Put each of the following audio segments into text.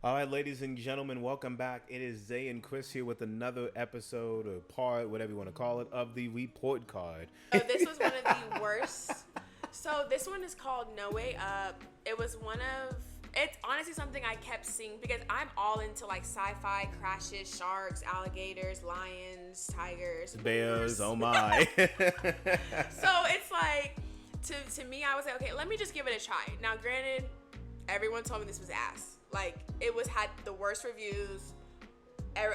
All right, ladies and gentlemen, welcome back. It is Zay and Chris here with another episode or part, whatever you want to call it, of the report card. So this was one of the worst. So this one is called No Way Up. It was one of, it's honestly something I kept seeing because I'm all into like sci-fi, crashes, sharks, alligators, lions, tigers, Bears, oh my. So it's like, to me, I was like, okay, let me just give it a try. Now, granted, everyone told me this was ass. Like, had the worst reviews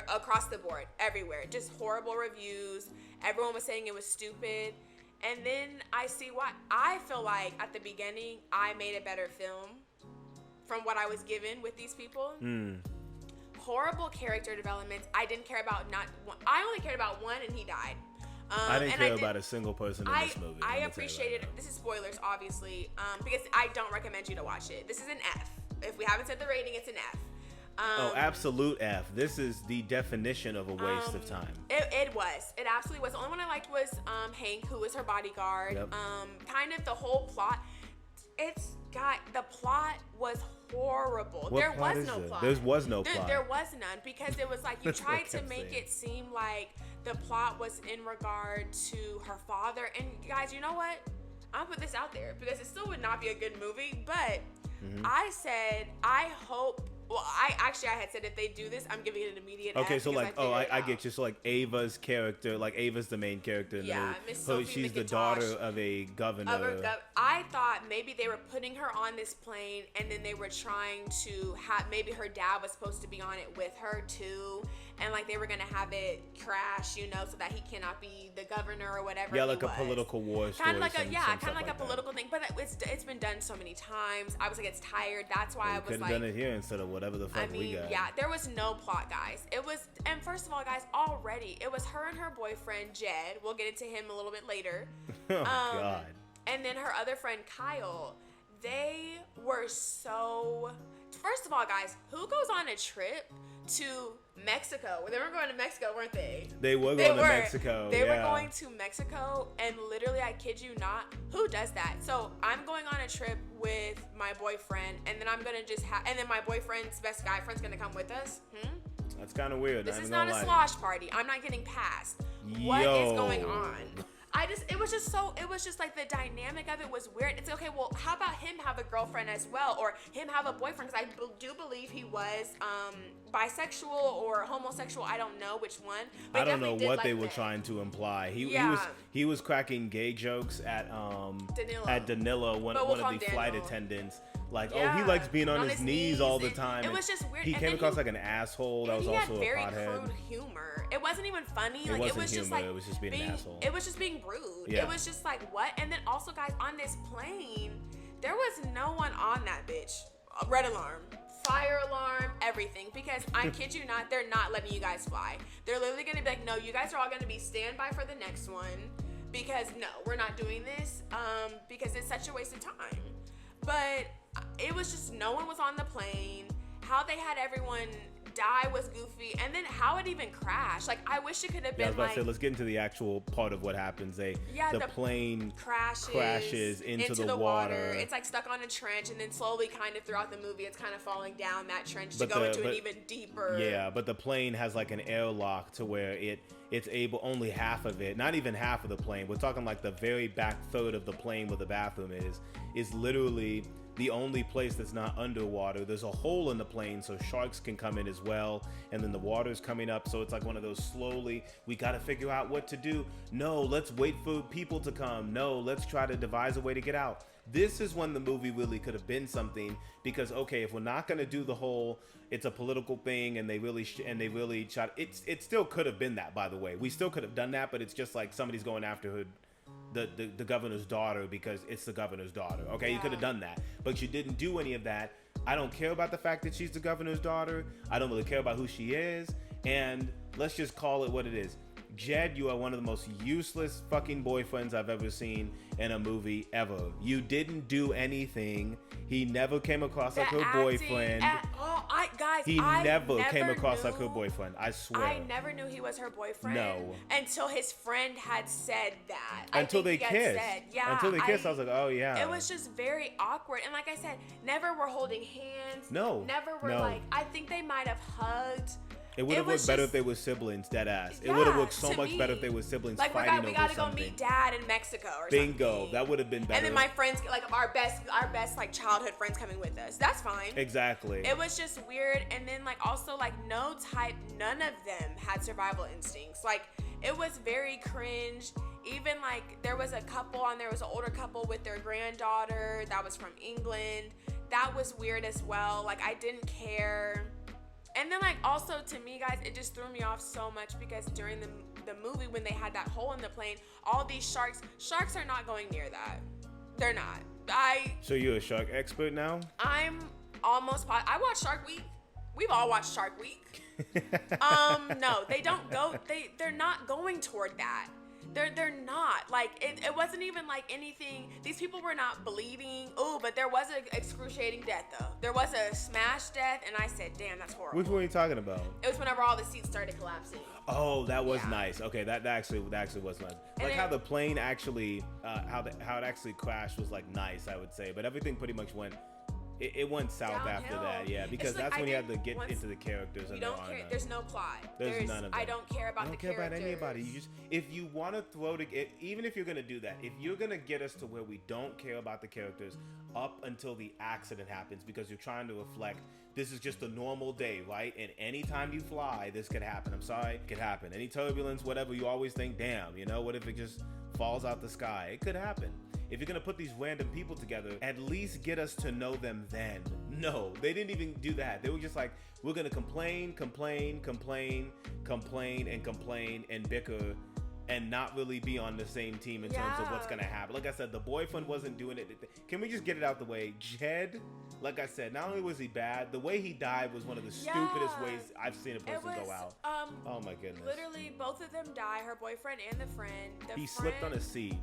across the board, everywhere. Just horrible reviews. Everyone was saying it was stupid. And then I see why. I feel like at the beginning, I made a better film from what I was given with these people. Horrible character development. I didn't care about not one. I only cared about one, and he died. I didn't care about a single person in this movie. I appreciated, this is spoilers, obviously, because I don't recommend you to watch it. This is an F. If we haven't said the rating, it's an F. Absolute F. This is the definition of a waste of time. It was. It absolutely was. The only one I liked was Hank, who was her bodyguard. Yep. Kind of the whole plot. The plot was horrible. There was no plot. There was no plot. There was none, because it was like you tried to make it seem like the plot was in regard to her father. And guys, you know what? I'll put this out there because it still would not be a good movie, but I said, I hope. Well, I had said if they do this, I'm giving it an immediate Okay, F so like, I out. get you. So like Ava's character, like Ava's the main character in the movie. Miss So Sophie she's the McIntosh. daughter of a governor. I thought maybe they were putting her on this plane, and then they were trying to have, maybe her dad was supposed to be on it with her too, and like they were gonna have it crash, so that he cannot be the governor or whatever. Yeah, like a political war story. Kind of like a that. political thing, but it's been done so many times. I was like, it's tired. That's why I was could have like, done it here instead of whatever the fuck we got. yeah, there was no plot, guys. It was, and first of all, guys, already it was her and her boyfriend Jed. We'll get into him a little bit later. Oh God. And then her other friend Kyle. They were so. First of all, guys, who goes on a trip to Mexico? They were going to Mexico, weren't they? They were going to Mexico. They were going to Mexico, and literally, I kid you not, who does that? So I'm going on a trip with my boyfriend, and then I'm gonna just and then my boyfriend's best guy friend's gonna come with us. That's kind of weird. This is not a slosh party. I'm not getting passed. What is going on? It was just like the dynamic of it was weird. It's okay, well, how about him have a girlfriend as well, or him have a boyfriend? Because I do believe he was bisexual or homosexual. I don't know which one. But I don't know what they were trying to imply. He was cracking gay jokes at Danilo, one of the flight attendants. Like, oh, he likes being on his knees all the time. It was just weird. He came across like an asshole that was also a pothead. He had very crude humor. It wasn't even funny. It was just being an asshole. It was just being rude. Yeah. It was just like, what? And then also, guys, on this plane, there was no one on that bitch. Red alarm, fire alarm, everything. Because I kid you not, they're not letting you guys fly. They're literally going to be like, no, you guys are all going to be standby for the next one. Because no, we're not doing this. Because it's such a waste of time. But it was just, no one was on the plane. How they had everyone die was goofy, and then how it even crashed. Like, I wish it could have been. I was about to say, let's get into the actual part of what happens. The plane crashes into the water. It's like stuck on a trench, and then slowly, kind of throughout the movie, it's kind of falling down that trench to go into an even deeper. Yeah, but the plane has like an airlock to where it's able, only half of it, not even half of the plane. We're talking like the very back third of the plane where the bathroom is literally the only place that's not underwater. There's a hole in the plane so sharks can come in as well, and then the water's coming up, so it's like one of those slowly, we gotta figure out what to do. No, let's wait for people to come. No, let's try to devise a way to get out. This is when the movie really could have been something, because okay, if we're not gonna do the whole it's a political thing and they really shot it still could have been that, by the way. We still could have done that, but it's just like somebody's going after her, the governor's daughter, because it's the governor's daughter. Okay, yeah. You could have done that, but you didn't do any of that. I don't care about the fact that she's the governor's daughter. I don't really care about who she is, and let's just call it what it is. Jed, you are one of the most useless fucking boyfriends I've ever seen in a movie ever. You didn't do anything. He never came across like her boyfriend. He never came across like her boyfriend. I swear. I never knew he was her boyfriend. No. Until his friend had said that. Until they kissed. Until they kissed, I was like, oh yeah. It was just very awkward. And like I said, never were holding hands. No. Never were no. like, I think think they might have hugged. It would have looked better if they were siblings, dead ass. It would have looked so much better if they were siblings fighting over something. We gotta go meet Dad in Mexico or Bingo. something. That would have been better. And then my friends, like our best like childhood friends coming with us. That's fine. Exactly. It was just weird. And then like also like none of them had survival instincts. Like it was very cringe. Even like there was a couple on there, was an older couple with their granddaughter that was from England. That was weird as well. Like I didn't care. And then, like, also to me, guys, it just threw me off so much because during the movie, when they had that hole in the plane, all these sharks are not going near that. They're not. So you're a shark expert now? I'm almost I watched Shark Week. We've all watched Shark Week. No, they don't go. They're not going toward that. They're not. Like, it wasn't even like anything. These people were not bleeding. Oh, but there was an excruciating death, though. There was a smash death, and I said, damn, that's horrible. Which one are you talking about? It was whenever all the seats started collapsing. Oh, that was nice. Okay, that actually was nice. Like how the plane actually, how it actually crashed was like nice, I would say. But everything pretty much went... It went south downhill. After that, yeah, because like, that's when you have to get into the characters. You don't care. There's no plot. There's none of that. I don't care about the characters. I don't care about anybody. You just, if you want to even if you're gonna do that, if you're gonna get us to where we don't care about the characters up until the accident happens, because you're trying to reflect this is just a normal day, right? And anytime you fly, this could happen. I'm sorry, it could happen. Any turbulence, whatever, you always think, damn, what if it just falls out the sky? It could happen. If you're gonna put these random people together, at least get us to know them then. No, they didn't even do that. They were just like, we're gonna complain, and bicker, and not really be on the same team in terms of what's gonna happen. Like I said, the boyfriend wasn't doing it. Can we just get it out the way? Jed, like I said, not only was he bad, the way he died was one of the stupidest ways I've seen a person go out. Oh my goodness. Literally, both of them die, her boyfriend and the friend. He slipped on a seat.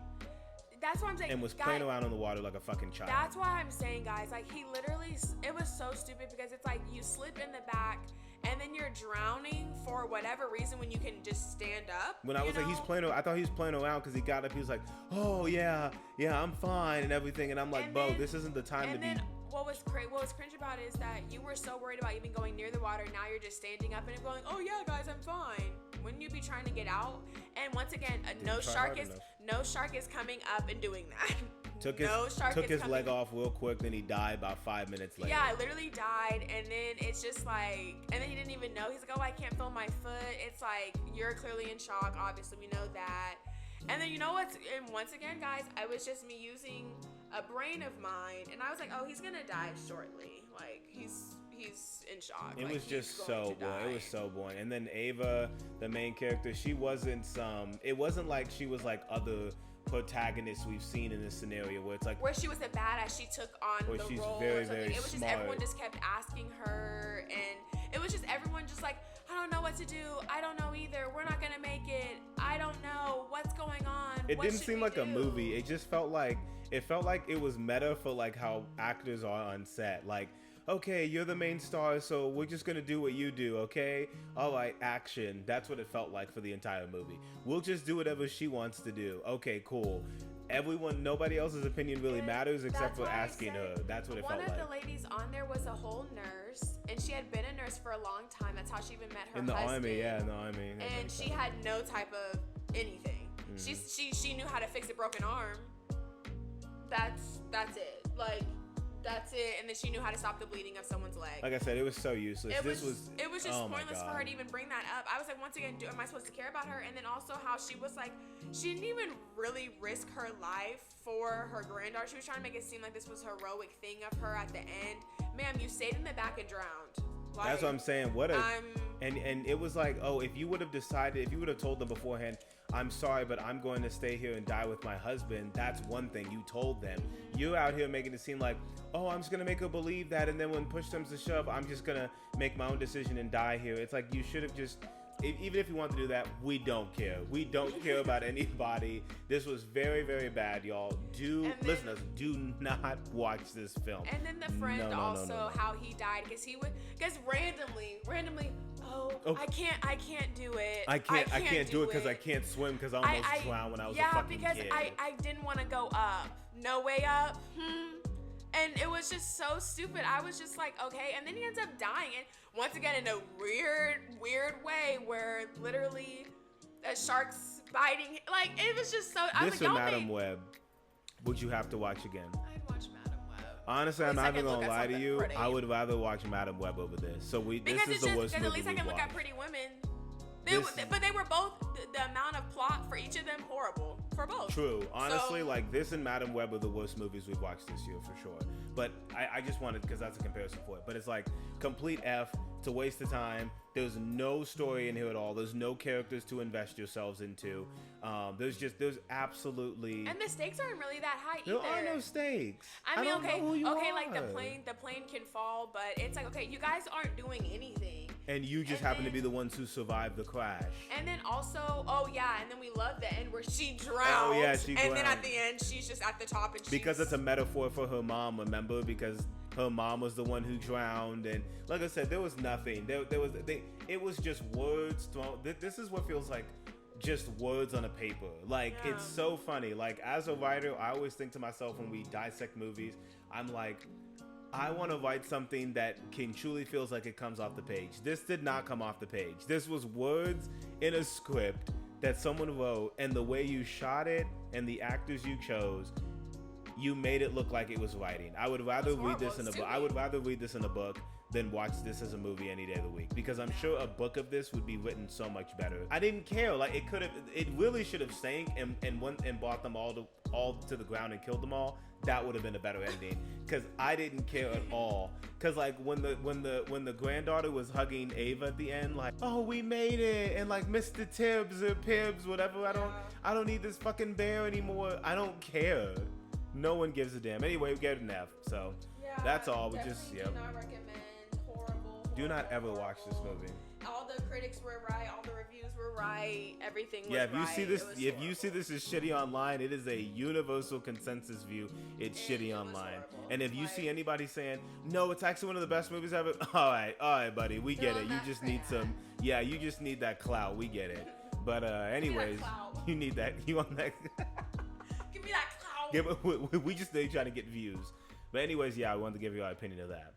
That's what I'm saying. And was playing around on the water like a fucking child. That's why I'm saying, guys, like he literally, it was so stupid because it's like you slip in the back and then you're drowning for whatever reason when you can just stand up. When I was like, I thought he was playing around because he got up. He was like, oh yeah, I'm fine and everything. And I'm like, bro, this isn't the time to be. What was cringe about it is that you were so worried about even going near the water. Now you're just standing up and going, oh yeah, guys, I'm fine. Wouldn't you be trying to get out? And once again, no shark is coming up and doing that. Took his leg off real quick, then he died about 5 minutes later. Yeah, I literally died, and then it's just like, and then he didn't even know. He's like, oh, I can't feel my foot. It's like, you're clearly in shock. Obviously, we know that. And then you know what? And once again, guys, I was just me using a brain of mine, and I was like, oh, he's gonna die shortly. Like he's in shock. It was just so boring. It was so boring. And then Ava, the main character, she wasn't it wasn't like she was like other protagonists we've seen in this scenario where it's like where she was a badass. She took on the she's role. Very, very it was just everyone just kept asking her, and it was just everyone just like, I don't know what to do. I don't know either. We're not gonna make it. I don't know what's going on. It didn't seem like a movie. It just felt like it was meta for like how actors are on set. Like, okay, you're the main star, so we're just gonna do what you do, okay? All right, action. That's what it felt like for the entire movie. We'll just do whatever she wants to do. Okay, cool. Nobody else's opinion really matters except for asking her. That's what it felt like. One of the ladies on there was a whole nurse, and she had been a nurse for a long time. That's how she even met her husband. In the army. And she had no type of anything. She knew how to fix a broken arm. That's it. Like, that's it. And then she knew how to stop the bleeding of someone's leg. Like I said, it was so useless. It was just pointless for her to even bring that up. I was like, once again, am I supposed to care about her? And then also how she was like, she didn't even really risk her life for her granddaughter. She was trying to make it seem like this was a heroic thing of her at the end. Ma'am, you stayed in the back and drowned. Like, that's what I'm saying. And it was like, oh, if you would have told them beforehand, I'm sorry, but I'm going to stay here and die with my husband. That's one thing. You told them. You're out here making it seem like, oh, I'm just going to make her believe that. And then when push comes to shove, I'm just going to make my own decision and die here. It's like, you should have just, even if you want to do that, we don't care. We don't care about anybody. This was very, very bad, y'all. Listeners, do not watch this film. And then the friend how he died, because randomly, I can't do it. I can't do it because I can't swim because I almost drowned when I was a fucking kid. Yeah, because I didn't want to go up. No way up. And it was just so stupid. I was just like, okay. And then he ends up dying. And once again, in a weird way where literally a shark's biting. Like, it was just so. I was This like, or y'all Madam Web would you have to watch again? I'd watch Madam Web. Honestly, At I'm least not I can even look gonna at lie to something you. pretty. I would rather watch Madam Web over this. So Because this is the worst at movie least I we've can look at watched. Pretty Women. This- But they were both, the amount of plot for each of them, horrible. For both. True. Honestly, So- like this and Madam Web are the worst movies we've watched this year for sure. But I just wanted, because that's a comparison for it. But it's like complete F, to waste of time. There's no story in here at all. There's no characters to invest yourselves into. There's absolutely And the stakes aren't really that high there either. are no stakes. I mean, don't okay, know who you okay, are. like the plane can fall, but it's like, okay, you guys aren't doing anything. And you just and happen to then- be the ones who survived the crash. And then also, oh yeah, and then we love the end where she drowns. Oh, yeah, she And then drowned. at the end, she's just at the top and she's... Because it's a metaphor for her mom, remember? Because her mom was the one who drowned, and like I said, there was nothing. It was just words thrown. This is what feels like just words on a paper. Like, Yeah. it's so funny. Like, as a writer, I always think to myself when we dissect movies, I'm like, I want to write something that can truly feels like it comes off the page. This did not come off the page. This was words in a script that someone wrote, and the way you shot it and the actors you chose, you made it look like it was writing. I would rather That's read this horrible. in a It's book. I stupid. would rather read this in a book than watch this as a movie any day of the week, because I'm sure a book of this would be written so much better. I didn't care. Like, it really should have sank and went and brought them all to the ground and killed them all. That would have been a better ending, because I didn't care at all. Because like when the granddaughter was hugging Ava at the end, like, oh, we made it, and like Mr. Tibbs or Pibbs, whatever. I don't need this fucking bear anymore. I don't care. No one gives a damn. Anyway, we get an F. So Yeah, that's all. We just definitely yep. do not recommend. Horrible. Do not horrible, ever watch this horrible. movie. All the critics were right. All the reviews were right. Everything was Yeah, if you right. see this, It was if you horrible. see this is shitty online, it is a universal consensus view. It's And shitty it was online. horrible. And if you Like- see anybody saying, no, it's actually one of the best movies ever, all right, buddy, we get Throw it. You that just need crap. some, yeah, you just need that clout. We get it. But anyways, clout. you need that. You want that? Give me that clout. We just trying to get views. But anyways, yeah, I wanted to give you our opinion of that.